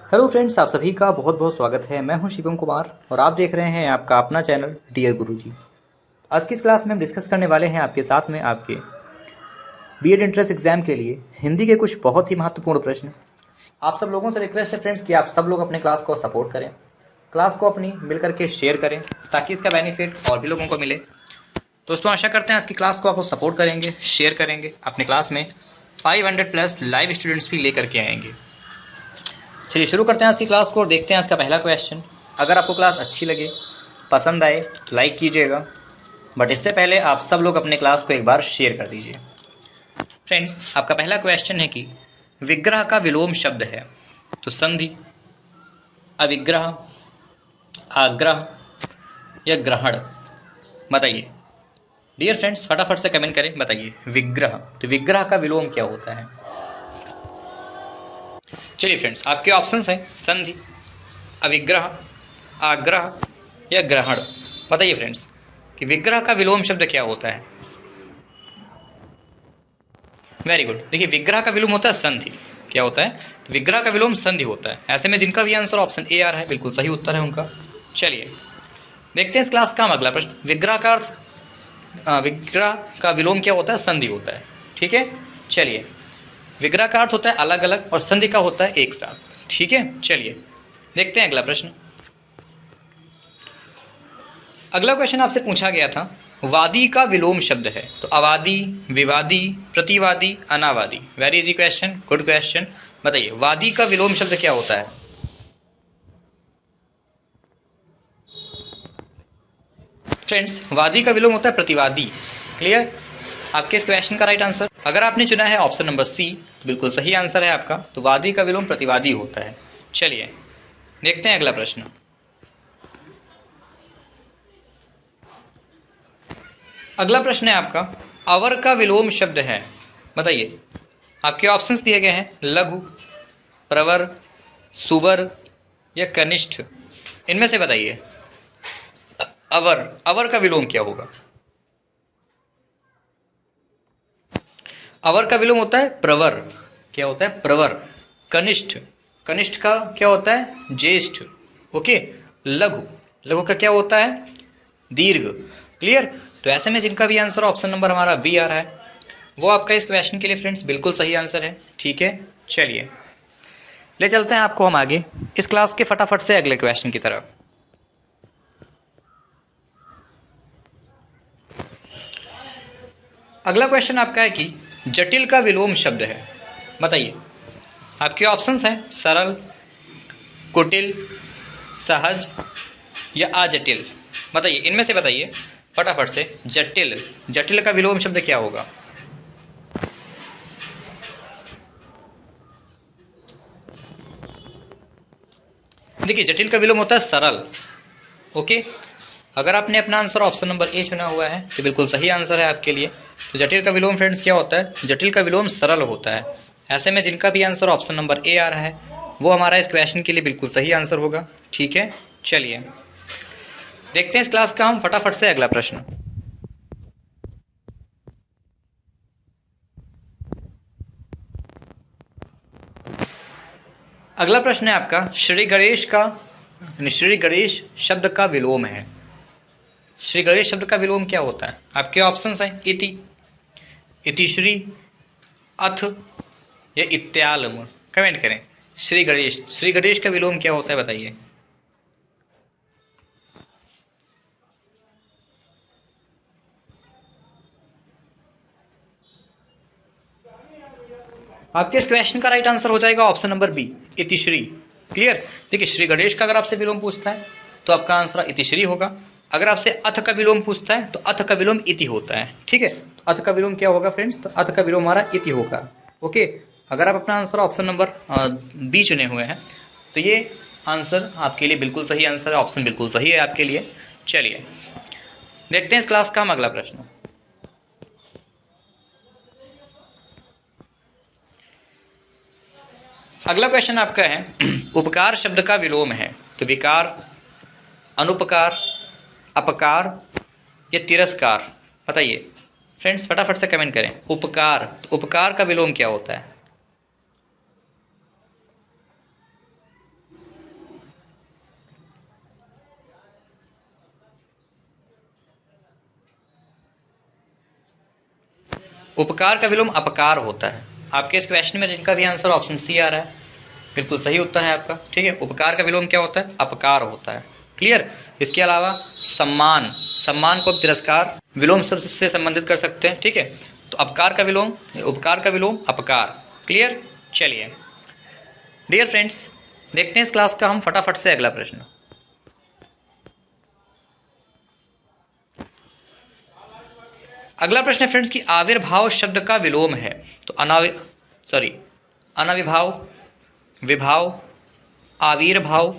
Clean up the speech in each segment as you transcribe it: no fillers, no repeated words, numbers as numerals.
Hello friends, आप सभी का बहुत बहुत स्वागत है। मैं हूं शिवम कुमार और आप देख रहे हैं आपका अपना चैनल डियर गुरुजी। आज की इस क्लास में हम डिस्कस करने वाले हैं आपके साथ में आपके बीएड एंट्रेंस एग्जाम के लिए हिंदी के कुछ बहुत ही महत्वपूर्ण प्रश्न। आप सब लोगों से रिक्वेस्ट है फ्रेंड्स कि आप सब लोग अपने क्लास को सपोर्ट करें, क्लास को अपनी मिल करके शेयर करें ताकि इसका बेनिफिट और भी लोगों को मिले। दोस्तों, आशा करते हैं आज की क्लास को आप सपोर्ट करेंगे, शेयर करेंगे, अपने क्लास में 500 प्लस लाइव स्टूडेंट्स भी लेकर के आएंगे। चलिए शुरू करते हैं आज की क्लास को और देखते हैं आज का पहला क्वेश्चन। अगर आपको क्लास अच्छी लगे, पसंद आए तो लाइक कीजिएगा, बट इससे पहले आप सब लोग अपने क्लास को एक बार शेयर कर दीजिए। फ्रेंड्स, आपका पहला क्वेश्चन है कि विग्रह का विलोम शब्द है तो संधि, अविग्रह, आग्रह या ग्रहण। बताइए डियर फ्रेंड्स, फटाफट से कमेंट करें, बताइए विग्रह, तो विग्रह का विलोम क्या होता है। चलिए फ्रेंड्स, आपके ऑप्शंस हैं संधि, अविग्रह, आग्रह या ग्रहण। बताइए फ्रेंड्स कि विग्रह का विलोम शब्द क्या होता है। Very good. देखिए, विग्रह का विलोम होता है संधि। क्या होता है? विग्रह का विलोम संधि होता है। ऐसे में जिनका भी आंसर ऑप्शन ए आ रहा है बिल्कुल सही उत्तर है उनका। चलिए देखते हैं इस क्लास का अगला प्रश्न। विग्रह का अर्थ, विग्रह का विलोम क्या होता है? संधि होता है। ठीक है, चलिए विग्रह का अर्थ होता है अलग अलग और संधि का होता है एक साथ। ठीक है, चलिए देखते हैं अगला प्रश्न। अगला क्वेश्चन आपसे पूछा गया था, वादी का विलोम शब्द है तो अवादी, विवादी, प्रतिवादी, अनावादी। Very easy question, good question. बताइए वादी का विलोम शब्द क्या होता है। फ्रेंड्स, वादी का विलोम होता है प्रतिवादी। क्लियर? आपके इस क्वेश्चन का राइट आंसर, अगर आपने चुना है ऑप्शन नंबर सी, तो बिल्कुल सही आंसर है आपका। तो वादी का विलोम प्रतिवादी होता है। चलिए देखते हैं अगला प्रश्न। अगला प्रश्न है आपका, अवर का विलोम शब्द है। बताइए, आपके ऑप्शंस दिए गए हैं लघु, प्रवर, सुवर या कनिष्ठ। इनमें से बताइए अवर, अवर का विलोम क्या होगा। अवर का विलोम होता है प्रवर। क्या होता है? प्रवर। कनिष्ठ, कनिष्ठ का क्या होता है? ज्येष्ठ। ओके। लघु, लघु का क्या होता है? दीर्घ। क्लियर? तो ऐसे में जिनका भी आंसर ऑप्शन नंबर हमारा बी आ रहा है वो आपका इस क्वेश्चन के लिए फ्रेंड्स बिल्कुल सही आंसर है। ठीक है, चलिए ले चलते हैं आपको हम आगे इस क्लास के फटाफट से अगले क्वेश्चन की तरफ। अगला क्वेश्चन आपका है कि जटिल का विलोम शब्द है। बताइए, आपके ऑप्शंस हैं सरल, कुटिल, सहज या अजटिल। बताइए इनमें से बताइए फटाफट से। जटिल, जटिल का विलोम शब्द क्या होगा। देखिए, जटिल का विलोम होता है सरल। ओके, अगर आपने अपना आंसर ऑप्शन नंबर ए चुना हुआ है तो बिल्कुल सही आंसर है आपके लिए। तो जटिल का विलोम फ्रेंड्स क्या होता है? जटिल का विलोम सरल होता है। ऐसे में जिनका भी आंसर ऑप्शन नंबर ए आ रहा है वो हमारा इस क्वेश्चन के लिए बिल्कुल सही आंसर होगा। ठीक है, चलिए देखते हैं इस क्लास का हम फटाफट से अगला प्रश्न। अगला प्रश्न है आपका, श्री गणेश का, श्री गणेश शब्द का विलोम है। श्री गणेश शब्द का विलोम क्या होता है? आपके ऑप्शंस हैं इति, इतिश्री, अथ या इत्यालम। कमेंट करें। श्री गणेश, श्री गणेश का विलोम क्या होता है बताइए। आपके इस क्वेश्चन का राइट आंसर हो जाएगा ऑप्शन नंबर बी, इतिश्री। क्लियर? देखिए, श्री गणेश का अगर आपसे विलोम पूछता है तो आपका आंसर इतिश्री होगा। अगर आपसे अथ का विलोम पूछता है तो अथ का विलोम इति होता है। ठीक है, तो अथ का विलोम क्या होगा फ्रेंड्स? तो अथ का विलोम हमारा इति होगा। ओके, अगर आप अपना आंसर ऑप्शन नंबर बी चुने हुए हैं तो ये आंसर आपके लिए बिल्कुल सही आंसर है। ऑप्शन बिल्कुल सही है आपके लिए। चलिए देखते हैं इस क्लास का हम अगला प्रश्न। अगला क्वेश्चन आपका है, उपकार शब्द का विलोम है तो विकार, अनुपकार, अपकार या तिरस्कार। बताइए फ्रेंड्स, फटाफट से कमेंट करें। उपकार, तो उपकार का विलोम क्या होता है? उपकार का विलोम अपकार होता है। आपके इस क्वेश्चन में जिनका भी आंसर ऑप्शन सी आ रहा है, बिल्कुल सही उत्तर है आपका। ठीक है, उपकार का विलोम क्या होता है? अपकार होता है। क्लियर। इसके अलावा सम्मान, सम्मान को तिरस्कार विलोम शब्द से संबंधित कर सकते हैं। ठीक है, तो अपकार का विलोम, उपकार का विलोम अपकार। क्लियर। चलिए डियर फ्रेंड्स, देखते हैं इस क्लास का हम फटाफट से अगला प्रश्न। अगला प्रश्न है फ्रेंड्स कि आविर्भाव शब्द का विलोम है तो अनाविभाव, विभाव, आविर्भाव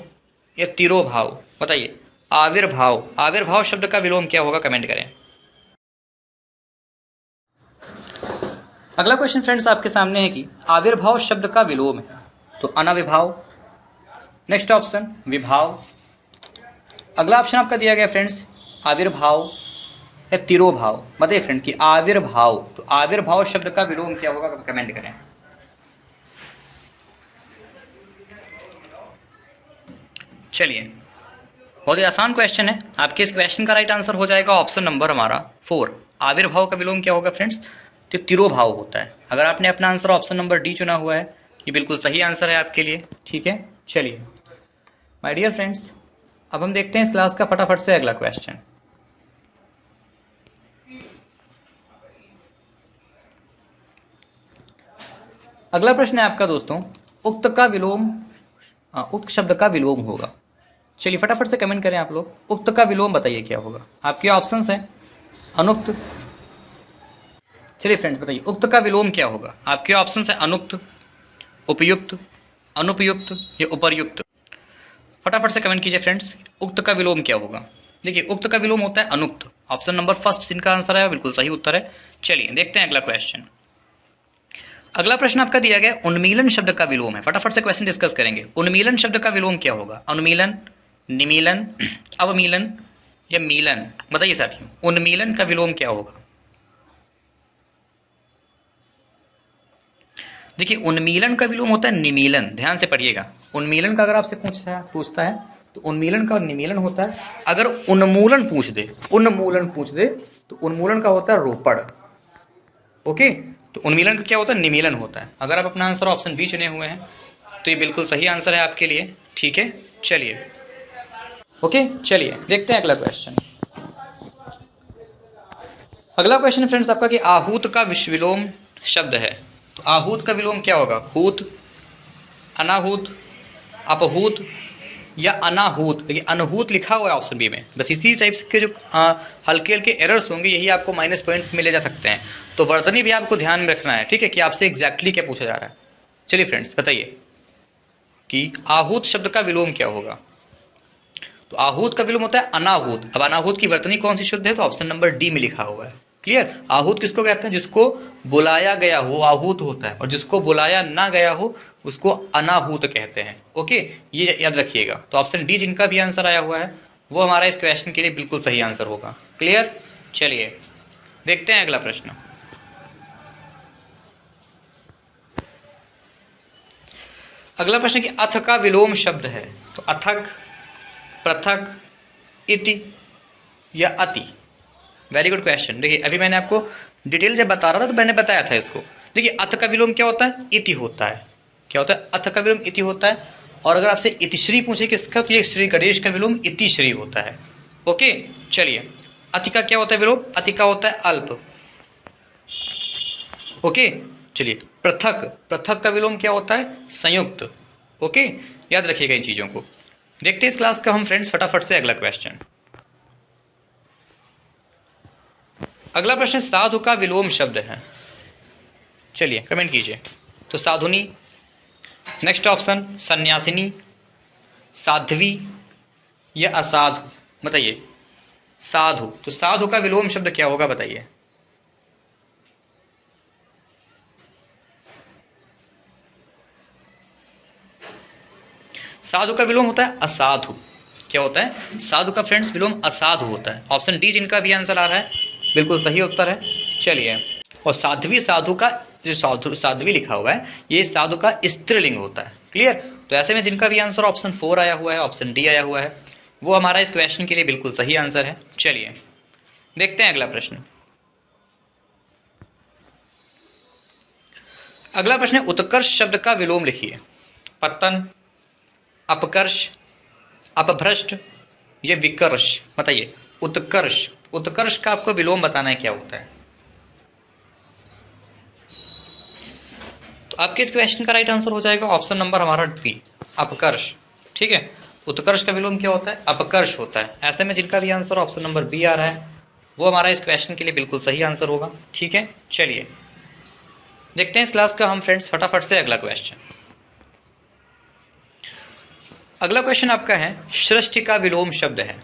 या तिरोभाव? बताइए। आविर्भाव, आविर्भाव शब्द का विलोम क्या होगा? कमेंट करें। अगला क्वेश्चन फ्रेंड्स आपके सामने है कि आविर्भाव शब्द का विलोम है तो अनाविभाव, नेक्स्ट ऑप्शन विभाव, अगला ऑप्शन आपका दिया गया फ्रेंड्स आविर्भाव या तिरोभाव। बताइए फ्रेंड कि आविर्भाव, तो आविर्भाव शब्द का विलोम क्या होगा? कमेंट करें। चलिए, बहुत ही आसान क्वेश्चन है। आपके इस क्वेश्चन का राइट आंसर हो जाएगा ऑप्शन नंबर हमारा 4। आविर्भाव का विलोम क्या होगा फ्रेंड्स? तो तिरोभाव होता है। अगर आपने अपना आंसर ऑप्शन नंबर डी चुना हुआ है, ये बिल्कुल सही आंसर है आपके लिए। ठीक है, चलिए माय डियर फ्रेंड्स, अब हम देखते हैं इस क्लास का फटाफट से अगला क्वेश्चन। अगला प्रश्न है आपका दोस्तों, उक्त का विलोम, उक्त शब्द का विलोम होगा। चलिए फटाफट से कमेंट करें आप लोग, उक्त का विलोम बताइए क्या होगा। आपके ऑप्शंस हैं अनुक्त। चलिए फ्रेंड्स बताइए उक्त का विलोम क्या होगा। आपके ऑप्शंस हैं अनुक्त, उपयुक्त, अनुपयुक्त या उपर्युक्त। फटाफट से कमेंट कीजिए फ्रेंड्स, उक्त का विलोम क्या होगा। देखिए उक्त का विलोम होता है अनुक्त। ऑप्शन नंबर फर्स्ट जिनका आंसर है बिल्कुल सही उत्तर है। चलिए देखते हैं अगला क्वेश्चन। अगला प्रश्न आपका दिया गया उन्मीलन शब्द का विलोम है। फटाफट से क्वेश्चन डिस्कस करेंगे। उन्मीलन शब्द का विलोम क्या होगा? अनुमीलन, निमीलन, अवमीलन या मीलन? बताइए साथियों, उन्मीलन का विलोम क्या होगा? देखिए उन्मीलन का विलोम होता है निमीलन। ध्यान से पढ़िएगा, उन्मीलन का अगर आपसे पूछता है तो उन्मीलन का और निमीलन होता है। अगर उन्मूलन पूछ दे तो उन्मूलन का होता है रोपड़। ओके, तो उन्मीलन का क्या होता है? निमीलन होता है। अगर आप अपना आंसर ऑप्शन बी चुने हुए हैं तो ये बिल्कुल सही आंसर है आपके लिए। ठीक है, चलिए ओके, चलिए देखते हैं अगला क्वेश्चन। अगला क्वेश्चन फ्रेंड्स आपका कि आहूत का विलोम शब्द है तो आहूत का विलोम क्या होगा? हूत, अनाहूत, अपहूत या अनाहूत। देखिए अनहूत लिखा हुआ है ऑप्शन बी में। बस इसी टाइप के जो हल्के हल्के एरर्स होंगे यही आपको माइनस पॉइंट मिले जा सकते हैं। तो वर्तनी भी आपको ध्यान में रखना है। ठीक है, कि आपसे एग्जैक्टली क्या पूछा जा रहा है। चलिए फ्रेंड्स बताइए कि आहूत शब्द का विलोम क्या होगा। तो आहूत का विलोम होता है अनाहूत। अब अनाहूत की वर्तनी कौन सी शुद्ध है? तो ऑप्शन नंबर डी में लिखा हुआ है। क्लियर। आहूत किसको कहते हैं? जिसको बुलाया गया हो आहूत होता है, और जिसको बुलाया ना गया हो उसको अनाहूत कहते हैं। ओके, ये याद रखिएगा। तो ऑप्शन डी जिनका भी आंसर आया हुआ है वो हमारा इस क्वेश्चन के लिए बिल्कुल सही आंसर होगा। क्लियर। चलिए देखते हैं अगला प्रश्न। अगला प्रश्न कि अथ का विलोम शब्द है तो अथक, पृथक, इति या अति। Very good question. देखिए अभी मैंने आपको डिटेल जब बता रहा था तो मैंने बताया था इसको। देखिए अथ का विलोम क्या होता है? इति होता है। क्या होता है? अथ का विलोम इति होता है। और अगर आपसे इतिश्री पूछे किसका तो ये श्री गणेश का विलोम इतिश्री होता है। ओके, चलिए अति का क्या होता है विलोम? अति का होता है अल्प। ओके, चलिए पृथक, पृथक का विलोम क्या होता है? संयुक्त। ओके, याद रखिएगा इन चीजों को। देखते हैं इस क्लास का हम फ्रेंड्स फटाफट से अगला क्वेश्चन। अगला प्रश्न साधु का विलोम शब्द है। चलिए कमेंट कीजिए। तो साधुनी, नेक्स्ट ऑप्शन सन्यासिनी, साध्वी या असाधु। बताइए। साधु, तो साधु का विलोम शब्द क्या होगा? बताइए। साधु का विलोम होता है असाधु। क्या होता है? साधु का फ्रेंड्स विलोम असाधु होता है। ऑप्शन डी जिनका भी आंसर आ रहा है बिल्कुल सही उत्तर है। चलिए, और साध्वी, साधु का जो साध्वी लिखा हुआ है ये साधु का स्त्रीलिंग होता है। क्लियर। तो ऐसे में जिनका भी आंसर ऑप्शन 4 आया हुआ है, ऑप्शन डी आया हुआ है, वो हमारा इस क्वेश्चन के लिए बिल्कुल सही आंसर है। चलिए देखते हैं अगला प्रश्न। अगला प्रश्न है उत्कर्ष शब्द का विलोम लिखिए। पतन, अपकर्ष, अपभ्रष्ट या विकर्ष। बताइए उत्कर्ष, उत्कर्ष का आपको विलोम बताना है क्या होता है। तो आपके इस क्वेश्चन का राइट आंसर हो जाएगा ऑप्शन नंबर हमारा बी, अपकर्ष। ठीक है, उत्कर्ष का विलोम क्या होता है, अपकर्ष होता है। ऐसे में जिनका भी आंसर ऑप्शन नंबर बी आ रहा है वो हमारा इस क्वेश्चन के लिए बिल्कुल सही आंसर होगा। ठीक है, चलिए देखते हैं इस क्लास का हम फ्रेंड्स फटाफट से अगला क्वेश्चन। अगला क्वेश्चन आपका है सृष्टि का विलोम शब्द है।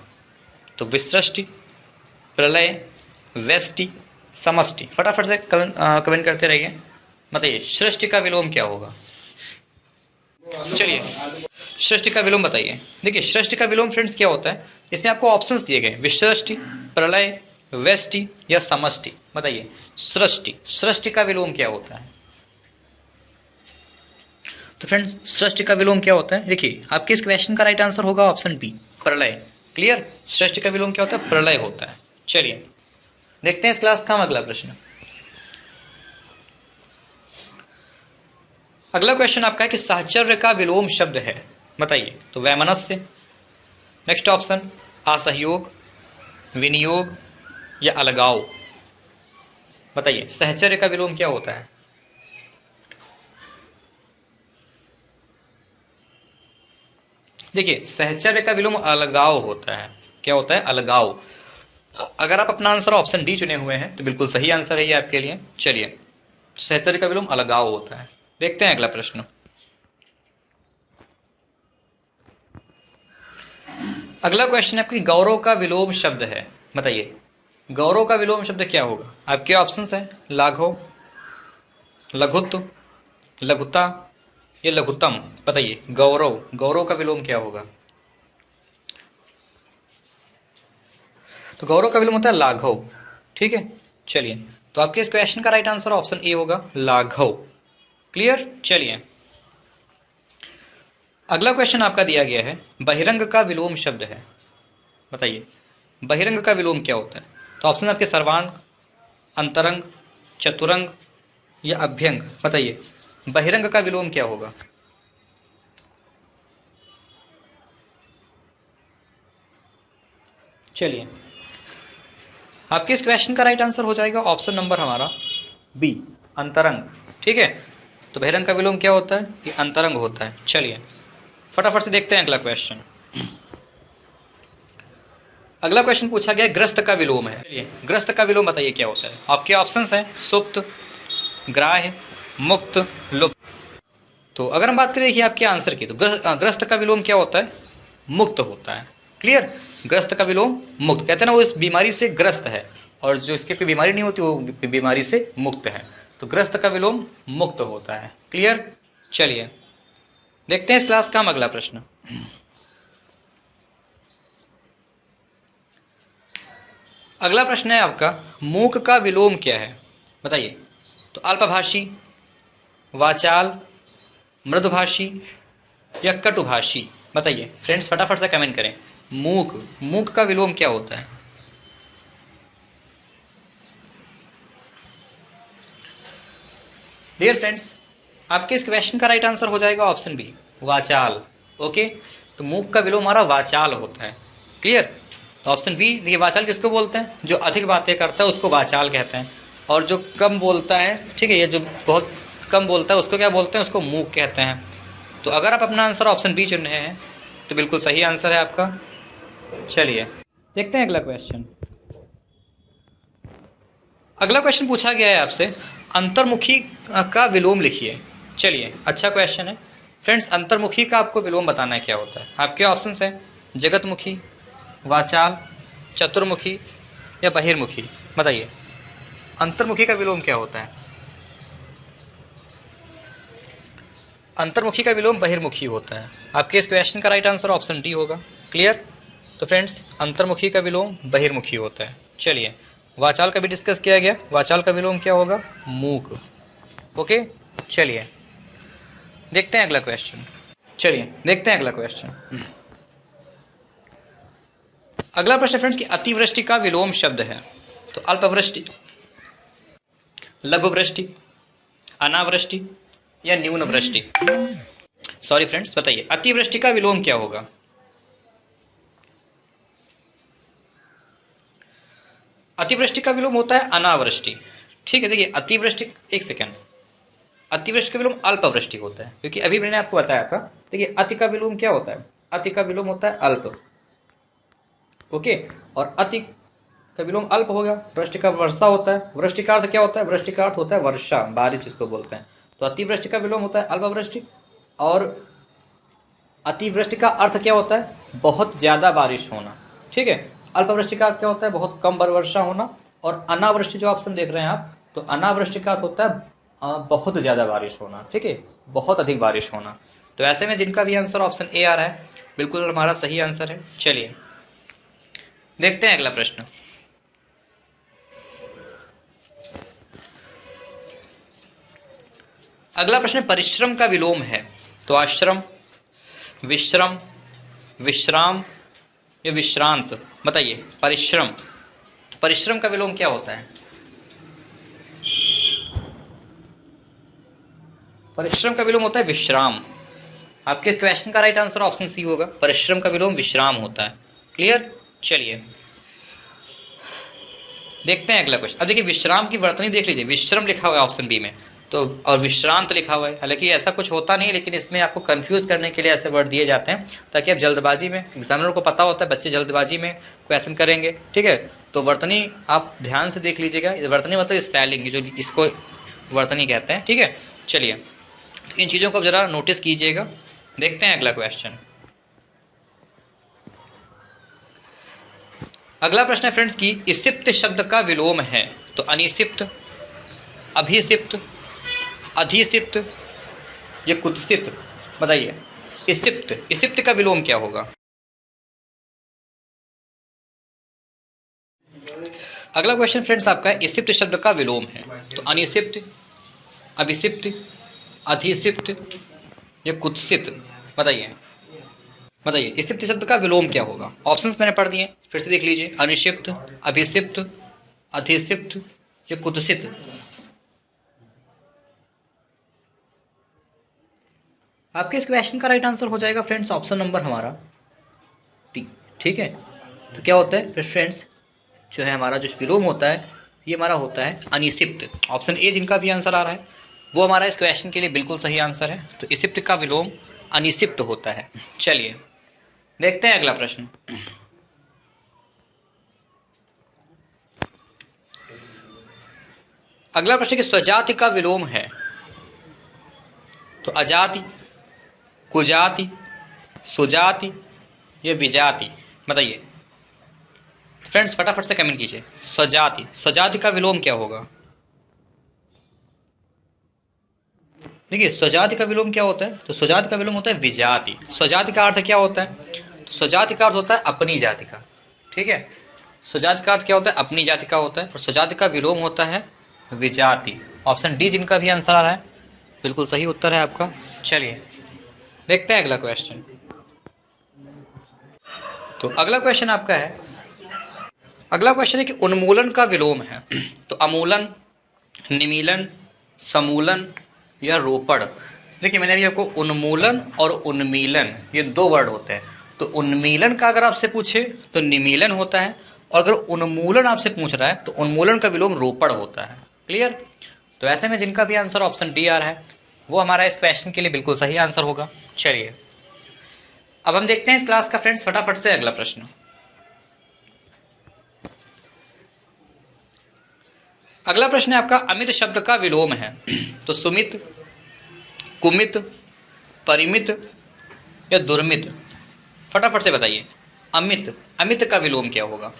तो विसृष्टि, प्रलय, व्यष्टि, समष्टि। फटाफट से कमेंट करते रहिए। बताइए सृष्टि का विलोम क्या होगा। चलिए सृष्टि का विलोम बताइए। देखिए सृष्टि का विलोम फ्रेंड्स क्या होता है, इसमें आपको ऑप्शंस दिए गए, विसृष्टि, प्रलय, व्यष्टि या समष्टि। बताइए सृष्टि, सृष्टि का विलोम क्या होता है। तो फ्रेंड्स सृष्टि का विलोम क्या होता है, देखिए आपके इस क्वेश्चन का राइट आंसर होगा ऑप्शन बी, प्रलय। क्लियर, सृष्टि का विलोम क्या होता है, प्रलय होता है। चलिए देखते हैं इस क्लास का हम अगला प्रश्न। अगला क्वेश्चन आपका है कि साहचर्य का विलोम शब्द है। बताइए तो वैमनस्य, नेक्स्ट ऑप्शन असहयोग, विनियोग या अलगाव। बताइए सहचर्य का विलोम क्या होता है। देखिए सहचर्य का विलोम अलगाव होता है। क्या होता है, अलगाव। अगर आप अपना आंसर ऑप्शन डी चुने हुए हैं तो बिल्कुल सही आंसर है ये आपके लिए। चलिए सहचर्य का विलोम अलगाव होता है। देखते हैं अगला प्रश्न। अगला क्वेश्चन है आपकी गौरव का विलोम शब्द है। बताइए गौरव का विलोम शब्द क्या होगा। आपके ऑप्शंस हैं लाघव, लघुत्व, लघुता या लघुत्तम। बताइए गौरव, गौरव का विलोम क्या होगा। तो गौरव का विलोम होता है लाघव। ठीक है, चलिए तो आपके इस क्वेश्चन का राइट आंसर ऑप्शन ए होगा लाघव। क्लियर, चलिए अगला क्वेश्चन आपका दिया गया है बहिरंग का विलोम शब्द है। बताइए बहिरंग का विलोम क्या होता है। तो ऑप्शन आपके सर्वांग, अंतरंग, चतुरंग या अभ्यंग। बताइए बहिरंग का विलोम क्या होगा। चलिए आपके इस क्वेश्चन का राइट आंसर हो जाएगा ऑप्शन नंबर हमारा बी, अंतरंग। ठीक है, तो बहिरंग का विलोम क्या होता है, ये अंतरंग होता है। चलिए फटाफट से देखते हैं अगला क्वेश्चन। अगला क्वेश्चन पूछा गया ग्रस्त का विलोम है। चलिए ग्रस्त का विलोम बताइए क्या होता है। आपके ऑप्शंस हैं सुप्त, ग्राह्य, मुक्त, लुप्त। तो अगर हम बात करें देखिए आपके आंसर की, तो ग्रस्त का विलोम क्या होता है, मुक्त होता है। क्लियर, ग्रस्त का विलोम मुक्त। कहते हैं ना वो इस बीमारी से ग्रस्त है और जो इसके कोई बीमारी नहीं होती वो बीमारी से मुक्त है। तो ग्रस्त का विलोम मुक्त होता है। क्लियर, चलिए देखते हैं इस क्लास का हम अगला प्रश्न। अगला प्रश्न है आपका मूक का विलोम क्या है। बताइए तो अल्पभाषी, वाचाल, मृदुभाषी या कटुभाषी। बताइए फ्रेंड्स फटाफट से कमेंट करें। मूक, मूक का विलोम क्या होता है। डियर फ्रेंड्स आपके इस क्वेश्चन का राइट आंसर हो जाएगा ऑप्शन बी, वाचाल। ओके, तो मूक का विलोम हमारा वाचाल होता है। क्लियर, तो ऑप्शन बी। देखिए वाचाल किसको बोलते हैं, जो अधिक बातें करता है उसको वाचाल कहते हैं, और जो कम बोलता है, ठीक है, ये जो बहुत कम बोलता है उसको क्या बोलते हैं, उसको मूक कहते हैं। तो अगर आप अपना आंसर ऑप्शन बी चुन रहे हैं तो बिल्कुल सही आंसर है आपका। चलिए देखते हैं अगला क्वेश्चन। अगला क्वेश्चन पूछा गया है आपसे अंतर्मुखी का विलोम लिखिए। चलिए अच्छा क्वेश्चन है फ्रेंड्स। अंतर्मुखी का आपको विलोम बताना है क्या होता है। आपके ऑप्शंस हैं जगतमुखी, वाचाल, चतुर्मुखी या बहिर्मुखी। बताइए अंतर्मुखी का विलोम क्या होता है। अंतर्मुखी का विलोम बहिर्मुखी होता है। आपके इस क्वेश्चन का राइट आंसर ऑप्शन डी होगा। क्लियर, तो फ्रेंड्स अंतर्मुखी का विलोम बहिर्मुखी होता है। चलिए वाचाल का भी डिस्कस किया गया, वाचाल का विलोम क्या होगा, मूक। ओके, चलिए देखते हैं अगला क्वेश्चन। चलिए देखते हैं अगला क्वेश्चन। अगला प्रश्न फ्रेंड्स की अतिवृष्टि का विलोम शब्द है। तो अल्पवृष्टि, लघुवृष्टि, अनावृष्टि या न्यून वृष्टि? सॉरी फ्रेंड्स, बताइए अतिवृष्टि का विलोम क्या होगा? अतिवृष्टि का विलोम होता है अनावृष्टि। ठीक है, देखिए अतिवृष्टि, एक सेकेंड, अतिवृष्टि का विलोम अल्पवृष्टि होता है, क्योंकि अभी मैंने आपको बताया था। देखिए अति का विलोम क्या होता है? अति का विलोम होता है अल्प। ओके, और अति का विलोम अल्प होगा। वृष्टि का वर्षा होता है। वृष्टि का अर्थ क्या होता है? वृष्टि का अर्थ होता है वर्षा, बारिश जिसको बोलते हैं। तो अतिवृष्टि का विलोम होता है अल्पवृष्टि। और अतिवृष्टि का अर्थ क्या होता है? बहुत ज्यादा बारिश होना। ठीक है, अल्पवृष्टि का अर्थ क्या होता है? बहुत कम वर्षा होना। और अनावृष्टि जो ऑप्शन देख रहे हैं आप, तो अनावृष्टि का अर्थ होता है बहुत ज्यादा बारिश होना। ठीक है, बहुत अधिक बारिश होना। तो ऐसे में जिनका भी आंसर ऑप्शन ए आ रहा है, बिल्कुल हमारा सही आंसर है। चलिए देखते हैं अगला प्रश्न। अगला प्रश्न परिश्रम का विलोम है। तो आश्रम, विश्रम, विश्राम या विश्रांत? बताइए परिश्रम। परिश्रम का विलोम क्या होता है? परिश्रम का विलोम होता है विश्राम। आपके इस क्वेश्चन का राइट आंसर ऑप्शन सी होगा, परिश्रम का विलोम विश्राम होता है। क्लियर? चलिए देखते हैं अगला क्वेश्चन। अब देखिए विश्राम की वर्तनी देख लीजिए, विश्रम लिखा हुआ है ऑप्शन बी में, तो और विश्रांत लिखा हुआ है। हालांकि ऐसा कुछ होता नहीं, लेकिन इसमें आपको कंफ्यूज करने के लिए ऐसे वर्ड दिए जाते हैं, ताकि आप जल्दबाजी में, एग्जामिनर को पता होता है बच्चे जल्दबाजी में क्वेश्चन करेंगे। ठीक है, तो वर्तनी आप ध्यान से देख लीजिएगा। वर्तनी मतलब स्पेलिंग, जो इसको वर्तनी कहते हैं। ठीक है, चलिए इन चीज़ों को जरा नोटिस कीजिएगा। देखते हैं अगला क्वेश्चन। अगला प्रश्न है फ्रेंड्स की स्थिप्त शब्द का विलोम है। तो अनिसिप्त, अभिसिप्त, अधिसिप्त या कुत्सित? बताइए स्थिप्त, स्थिप्त का विलोम क्या होगा? अगला क्वेश्चन फ्रेंड्स आपका स्थिप्त शब्द का विलोम है। तो अनिसिप्त, अभिसिप्त, अधिसिप्त या कुत्सित? बताइए बताइए स्थिप्त शब्द का विलोम क्या होगा? ऑप्शंस मैंने पढ़ दिए, फिर से देख लीजिए। अनिक्षिप्त, अभिक्षिप्त, अधिक्षिप्त या कुत्सित? आपके इस क्वेश्चन का राइट आंसर हो जाएगा फ्रेंड्स ऑप्शन नंबर हमारा टी। ठीक है, तो क्या होता है फिर फ्रेंड्स, जो है हमारा जो विलोम होता है, ये हमारा होता है अनिक्षिप्त। ऑप्शन ए जिनका भी आंसर आ रहा है, वो हमारा इस क्वेश्चन के लिए बिल्कुल सही आंसर है। तो इसिप्त का विलोम अनिक्षिप्त होता है। चलिए देखते हैं अगला प्रश्न। अगला प्रश्न कि स्वजाति का विलोम है। तो अजाति, कुजाति, सुजाति या विजाति? बताइए फ्रेंड्स, फटाफट से कमेंट कीजिए। स्वजाति, स्वजाति का विलोम क्या होगा? देखिए स्वजाति का विलोम क्या होता है? तो स्वजाति का विलोम होता है विजाति। स्वजाति का अर्थ क्या होता है? तो स्वजाति का अर्थ होता है अपनी जाति का। ठीक है, स्वजाति का अर्थ क्या होता है? अपनी जाति का होता है। और स्वजाति का विलोम होता है विजाति। ऑप्शन डी जिनका भी आंसर आ रहा है, बिल्कुल सही उत्तर है आपका। चलिए देखते हैं अगला क्वेश्चन। तो अगला क्वेश्चन आपका है, अगला क्वेश्चन है कि उन्मूलन का विलोम है। तो अमूलन, निमीलन, समूलन या रोपड़? देखिए मैंने अभी आपको उन्मूलन और उन्मीलन ये दो वर्ड होते हैं। तो उन्मीलन का अगर आपसे पूछे तो निमीलन होता है, और अगर उन्मूलन आपसे पूछ रहा है तो उन्मूलन का विलोम रोपड़ होता है। क्लियर? तो ऐसे में जिनका भी आंसर ऑप्शन डी आ रहा है, वो हमारा इस क्वेश्चन के लिए बिल्कुल सही आंसर होगा। चलिए अब हम देखते हैं इस क्लास का फ्रेंड्स फटाफट से अगला प्रश्न। अगला प्रश्न है आपका अमित शब्द का विलोम है। तो सुमित, कुमित, परिमित या दुर्मित? फटाफट से बताइए अमित, अमित का विलोम क्या होगा?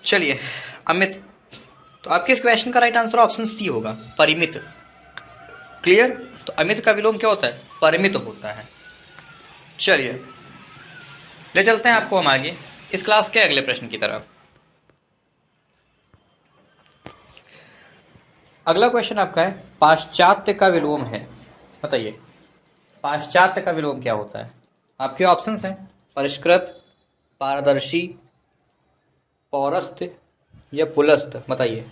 चलिए अमित, तो आपके इस क्वेश्चन का राइट आंसर ऑप्शन सी होगा, परिमित। क्लियर? तो अमित का विलोम क्या होता है? परिमित होता है। चलिए ले चलते हैं आपको हम आगे इस क्लास के अगले प्रश्न की तरफ। अगला क्वेश्चन आपका है पाश्चात्य का विलोम है। बताइए पाश्चात्य का विलोम क्या होता है? आपके ऑप्शंस हैं परिष्कृत, पारदर्शी, पौरस्त्य या पुलस्त, बताइए।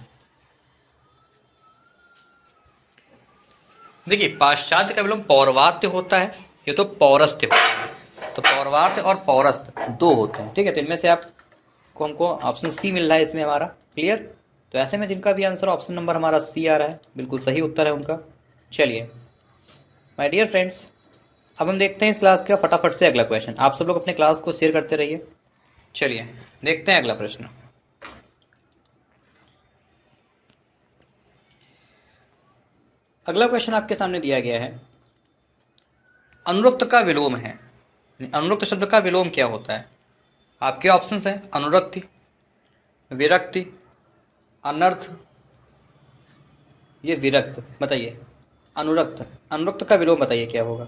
देखिए पाश्चात्य का विलोम पौर्वात्य होता है, ये तो पौरस्त्य होता है। तो पौर्वात्य और पौरस्त दो होते हैं, ठीक है। तो इनमें से आपको हमको ऑप्शन सी मिल रहा है इसमें हमारा, क्लियर। तो ऐसे में जिनका भी आंसर ऑप्शन नंबर हमारा सी आ रहा है, बिल्कुल सही उत्तर है उनका। चलिए माय डियर फ्रेंड्स, अब हम देखते हैं इस क्लास का फटाफट से अगला क्वेश्चन। आप सब लोग अपने क्लास को शेयर करते रहिए। चलिए देखते हैं अगला प्रश्न। अगला क्वेश्चन आपके सामने दिया गया है, अनुरक्त का विलोम है। अनुरक्त शब्द का विलोम क्या होता है? आपके ऑप्शंस हैं अनुरक्ति, विरक्ति, अनर्थ, ये विरक्त। बताइए अनुरक्त, अनुरक्त का विलोम बताइए क्या होगा।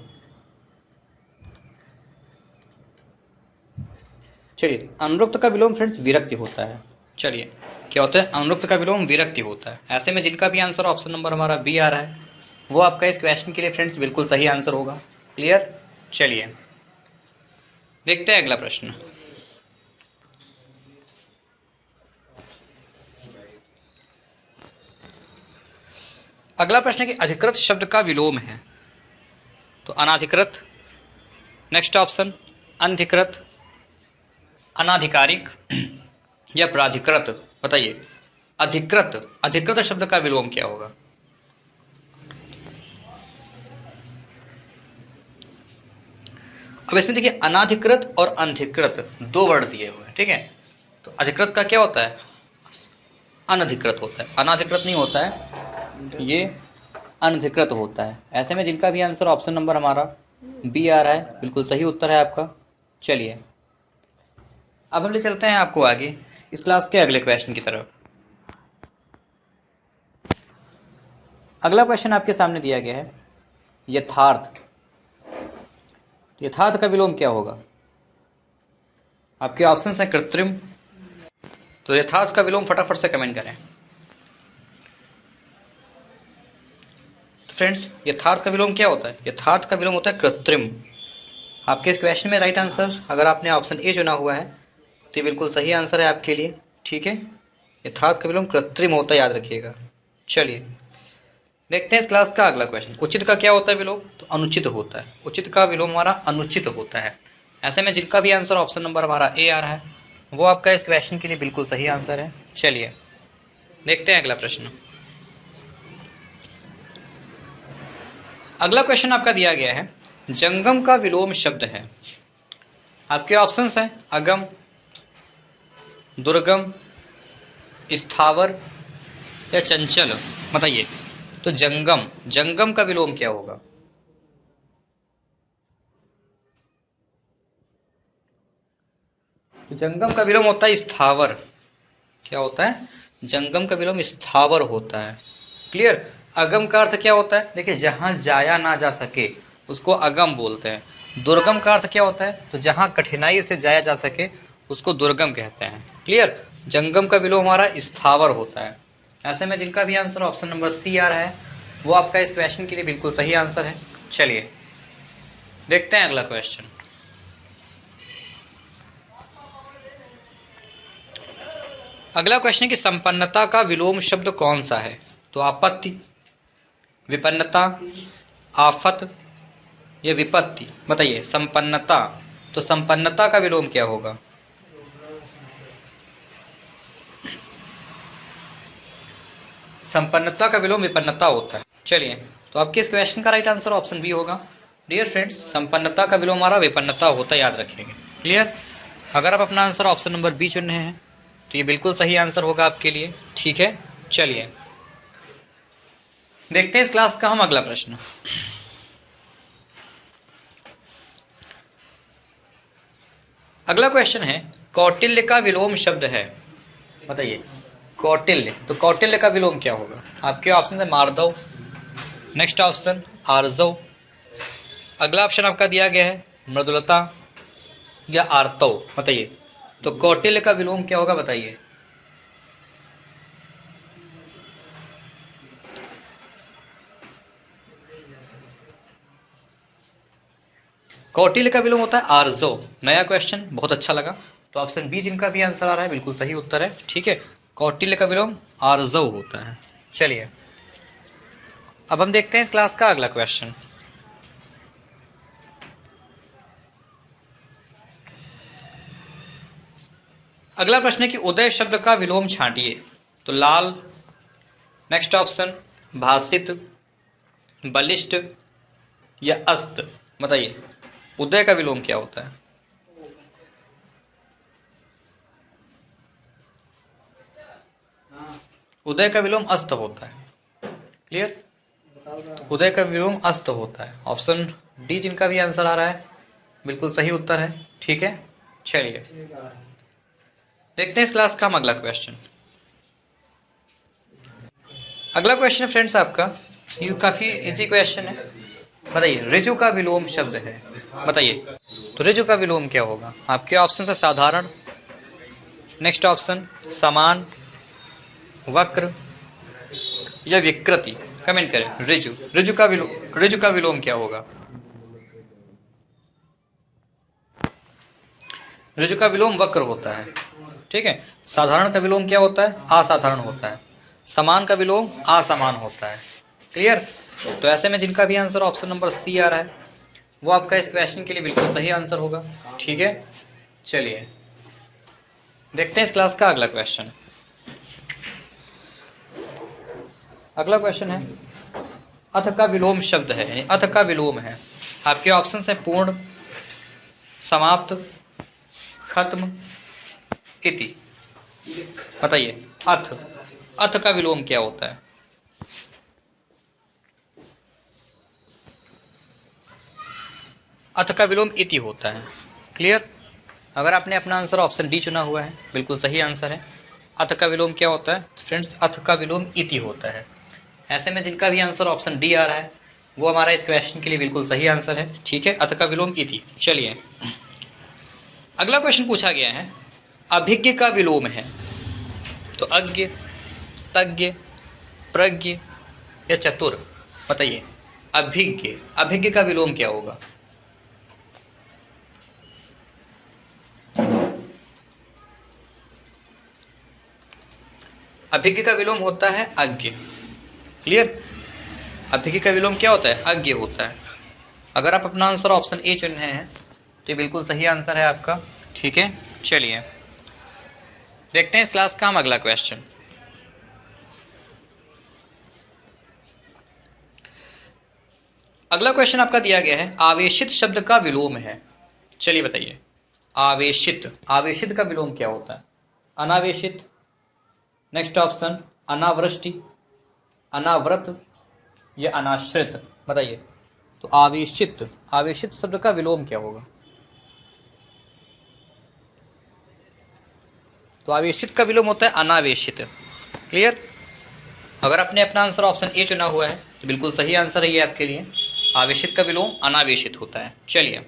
चलिए अनुरक्त का विलोम फ्रेंड्स विरक्ति होता है। चलिए क्या होता है? अनुरक्त का विलोम विरक्ति होता है। ऐसे में जिनका भी आंसर ऑप्शन नंबर हमारा बी आ रहा है, वो आपका इस क्वेश्चन के लिए फ्रेंड्स बिल्कुल सही आंसर होगा। क्लियर। चलिए देखते हैं अगला प्रश्न। अगला प्रश्न है कि अधिकृत शब्द का विलोम है। तो अनाधिकृत, नेक्स्ट ऑप्शन अनधिकृत, अनाधिकारिक या प्राधिकृत। बताइए अधिकृत, अधिकृत शब्द का विलोम क्या होगा? अब इसमें देखिए अनाधिकृत और अनधिकृत दो वर्ड दिए हुए हैं, ठीक है। तो अधिकृत का क्या होता है? अनधिकृत होता है, अनाधिकृत नहीं होता है, ये अनधिकृत होता है। ऐसे में जिनका भी आंसर ऑप्शन नंबर हमारा बी आ रहा है, बिल्कुल सही उत्तर है आपका। चलिए अब हम ले चलते हैं आपको आगे इस क्लास के अगले क्वेश्चन की तरफ। अगला क्वेश्चन आपके सामने दिया गया है यथार्थ। यथार्थ का विलोम क्या होगा? आपके ऑप्शंस हैं कृत्रिम। तो यथार्थ का विलोम फटाफट से कमेंट करें। तो फ्रेंड्स यथार्थ का विलोम क्या होता है? यथार्थ का विलोम होता है कृत्रिम। आपके इस क्वेश्चन में राइट आंसर अगर आपने ऑप्शन ए चुना हुआ है तो ये बिल्कुल सही आंसर है आपके लिए, ठीक है। यथार्थ का विलोम कृत्रिम होता है, याद रखिएगा। चलिए देखते हैं इस क्लास का अगला क्वेश्चन। उचित का क्या होता है विलोम? तो अनुचित होता है। उचित का विलोम हमारा अनुचित होता है। ऐसे में जिनका भी आंसर ऑप्शन नंबर हमारा ए आ रहा है, वो आपका इस क्वेश्चन के लिए बिल्कुल सही आंसर है। चलिए देखते हैं अगला प्रश्न। अगला क्वेश्चन आपका दिया गया है जंगम का विलोम शब्द है। आपके ऑप्शंस हैं अगम, दुर्गम, स्थावर या चंचल। बताइए तो जंगम, जंगम का विलोम क्या होगा? तो जंगम का विलोम होता है स्थावर। क्या होता है? जंगम का विलोम स्थावर होता है। क्लियर। अगम का अर्थ क्या होता है? देखिए जहां जाया ना जा सके उसको अगम बोलते हैं। दुर्गम का अर्थ क्या होता है? तो जहां कठिनाई से जाया जा सके उसको दुर्गम कहते हैं। क्लियर। जंगम का विलोम हमारा स्थावर होता है। ऐसे में जिनका भी आंसर ऑप्शन नंबर सी आ रहा है, वो आपका इस क्वेश्चन के लिए बिल्कुल सही आंसर है। चलिए देखते हैं अगला क्वेश्चन। अगला क्वेश्चन है कि संपन्नता का विलोम शब्द कौन सा है? तो आपत्ति, विपन्नता, आफत या विपत्ति। बताइए संपन्नता, तो संपन्नता का विलोम क्या होगा? संपन्नता का विलोम विपन्नता होता है। चलिए तो आपके इस क्वेश्चन का राइट आंसर ऑप्शन बी होगा। डियर फ्रेंड्स संपन्नता का विलोम हमारा विपन्नता होता है, याद रखेंगे। क्लियर। अगर आप अपना आंसर ऑप्शन नंबर बी चुन रहे हैं तो ये बिल्कुल सही आंसर होगा आपके लिए, ठीक है। चलिए देखते हैं इस क्लास का हम अगला प्रश्न। अगला क्वेश्चन है कौटिल्य का विलोम शब्द है। बताइए कौटिल्य, तो कौटिल्य का विलोम क्या होगा? आपके ऑप्शन है मार्दव, नेक्स्ट ऑप्शन आर्जव, अगला ऑप्शन आपका दिया गया है मृदुलता या आर्तव। बताइए तो कौटिल्य का विलोम क्या होगा? बताइए। कौटिल्य का विलोम होता है आर्जव। नया क्वेश्चन, बहुत अच्छा लगा। तो ऑप्शन बी जिनका भी आंसर आ रहा है बिल्कुल सही उत्तर है, ठीक है। कौटिल्य का विलोम आर्जव होता है। चलिए अब हम देखते हैं इस क्लास का अगला क्वेश्चन। अगला प्रश्न है कि उदय शब्द का विलोम छांटिए। तो लाल, नेक्स्ट ऑप्शन भासित, बलिष्ठ या अस्त। बताइए उदय का विलोम क्या होता है? उदय का विलोम अस्त होता है। क्लियर? उदय का विलोम अस्त होता है। ऑप्शन डी जिनका भी आंसर आ रहा है बिल्कुल सही उत्तर है। ठीक है, चलिए देखते हैं इस क्लास का हम अगला क्वेश्चन। अगला क्वेश्चन फ्रेंड्स आपका ये काफी इजी क्वेश्चन है। बताइए ऋजु का विलोम शब्द है। बताइए तो ऋजु का विलोम क्या होगा? आपके ऑप्शन है साधारण, नेक्स्ट ऑप्शन समान, वक्र या विकृति। कमेंट करें। ऋजु का विलोम क्या होगा? ऋजु का विलोम वक्र होता है। ठीक है, साधारण का विलोम क्या होता है? असाधारण होता है। समान का विलोम असमान होता है। क्लियर? तो ऐसे में जिनका भी आंसर ऑप्शन नंबर सी आ रहा है वो आपका इस क्वेश्चन के लिए बिल्कुल सही आंसर होगा। ठीक है, चलिए देखते हैं इस क्लास का अगला क्वेश्चन। अगला क्वेश्चन है अथ का विलोम शब्द है, यानी अथ का विलोम है। आपके ऑप्शन है पूर्ण, समाप्त, खत्म, इति। बताइए अथ का विलोम क्या होता है? अथ का विलोम इति होता है। क्लियर? अगर आपने अपना आंसर ऑप्शन डी चुना हुआ है बिल्कुल सही आंसर है। अथ का विलोम क्या होता है फ्रेंड्स? अथ का विलोम इति होता है। ऐसे में जिनका भी आंसर ऑप्शन डी आ रहा है वो हमारा इस क्वेश्चन के लिए बिल्कुल सही आंसर है। ठीक है, अथ का विलोम इति। चलिए अगला क्वेश्चन पूछा गया है अभिज्ञ का विलोम है। तो अज्ञ, तज्ञ, प्रज्ञ या चतुर। बताइए अभिज्ञ का विलोम क्या होगा? अभिज्ञ का विलोम होता है अज्ञ। क्लियर? अभिज्ञ का विलोम क्या होता है? अज्ञ होता है। अगर आप अपना आंसर ऑप्शन ए चुन रहे हैं तो ये बिल्कुल सही आंसर है आपका। ठीक है, चलिए देखते हैं इस क्लास का हम अगला क्वेश्चन। अगला क्वेश्चन आपका दिया गया है आवेशित शब्द का विलोम है। चलिए बताइए आवेशित का विलोम क्या होता है? अनावेशित, नेक्स्ट ऑप्शन अनावृष्टि, अनाव्रत या अनाश्रित। बताइए तो आवेशित शब्द का विलोम क्या होगा? तो आवेशित का विलोम होता है अनावेशित। क्लियर? अगर आपने अपना आंसर ऑप्शन ए चुना हुआ है तो बिल्कुल सही आंसर है ये आपके लिए। आवेशित का विलोम अनावेशित होता है। चलिए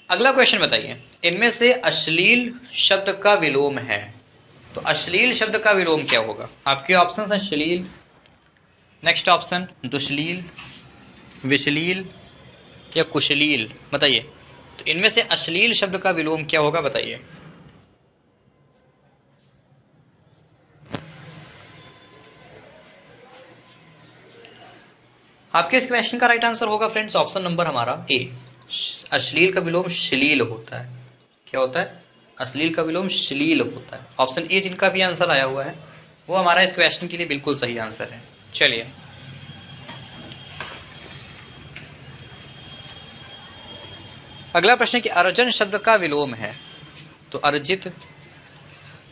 अगला क्वेश्चन बताइए इनमें से अश्लील शब्द का विलोम है। तो अश्लील शब्द का विलोम क्या होगा? आपके ऑप्शन हैं श्लील, नेक्स्ट ऑप्शन दुश्लील, विश्लील या कुशलील। बताइए तो इनमें से अश्लील शब्द का विलोम क्या होगा? बताइए। आपके इस क्वेश्चन का राइट आंसर होगा फ्रेंड्स ऑप्शन नंबर हमारा ए। अश्लील का विलोम श्लील होता है। क्या होता है? अश्लील का विलोम श्लील होता है। ऑप्शन ए जिनका भी आंसर आया हुआ है वो हमारा इस क्वेश्चन के लिए बिल्कुल सही आंसर है। चलिए अगला प्रश्न कि अर्जन शब्द का विलोम है। तो अर्जित,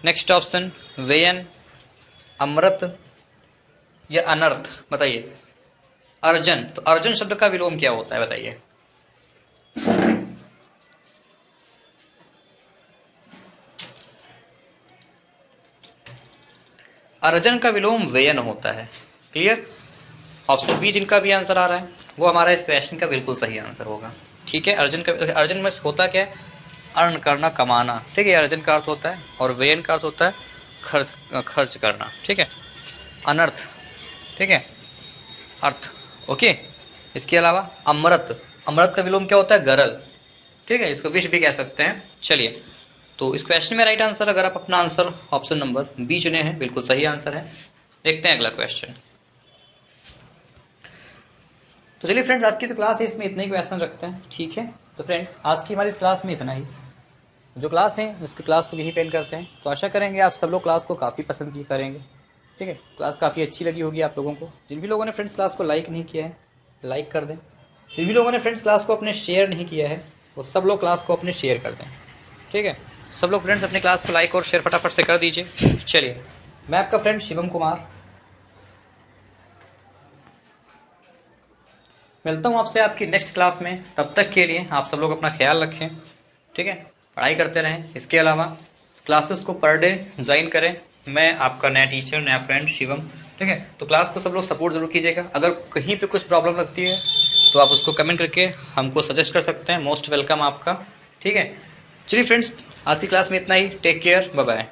नेक्स्ट ऑप्शन व्ययन, अमृत या अनर्थ। बताइए अर्जन, तो अर्जन शब्द का विलोम क्या होता है? बताइए। अर्जन का विलोम व्ययन होता है। क्लियर? ऑप्शन बी जिनका भी आंसर आ रहा है वो हमारा इस क्वेश्चन का बिल्कुल सही आंसर होगा। ठीक है, अर्जन में होता क्या है? अर्न करना, कमाना। ठीक है, अर्जन का अर्थ होता है और व्ययन का अर्थ होता है खर्च करना। ठीक है, अनर्थ, ठीक है, अर्थ। ओके, इसके अलावा अमृत का विलोम क्या होता है? गरल। ठीक है, इसको विष भी कह सकते हैं। चलिए तो इस क्वेश्चन में राइट आंसर, अगर आप अपना आंसर ऑप्शन नंबर बी चुने हैं, बिल्कुल सही आंसर है। देखते हैं अगला क्वेश्चन। तो चलिए फ्रेंड्स, आज की जो क्लास है इसमें इतने ही क्वेश्चन रखते हैं, ठीक है। तो फ्रेंड्स, आज की हमारी इस क्लास में इतना ही। जो क्लास है उसकी क्लास को यही पेंड करते हैं। तो आशा करेंगे आप सब लोग क्लास को काफ़ी पसंद करेंगे, ठीक है। क्लास काफ़ी अच्छी लगी होगी आप लोगों को। जिन भी लोगों ने फ्रेंड्स क्लास को लाइक नहीं किया है, लाइक कर दें। जिन भी लोगों ने फ्रेंड्स क्लास को अपने शेयर नहीं किया है, वो सब लोग क्लास को अपने शेयर कर दें, ठीक है। सब लोग फ्रेंड्स अपने क्लास को लाइक और शेयर फटाफट से कर दीजिए। चलिए, मैं आपका फ्रेंड शिवम कुमार मिलता हूँ आपसे आपकी नेक्स्ट क्लास में। तब तक के लिए आप सब लोग अपना ख्याल रखें, ठीक है। पढ़ाई करते रहें। इसके अलावा क्लासेस को पर डे ज्वाइन करें। मैं आपका नया टीचर, नया फ्रेंड शिवम, ठीक है। तो क्लास को सब लोग सपोर्ट जरूर कीजिएगा। अगर कहीं पे कुछ प्रॉब्लम लगती है तो आप उसको कमेंट करके हमको सजेस्ट कर सकते हैं। मोस्ट वेलकम आपका, ठीक है। चलिए फ्रेंड्स, आज की क्लास में इतना ही। Take care, bye bye.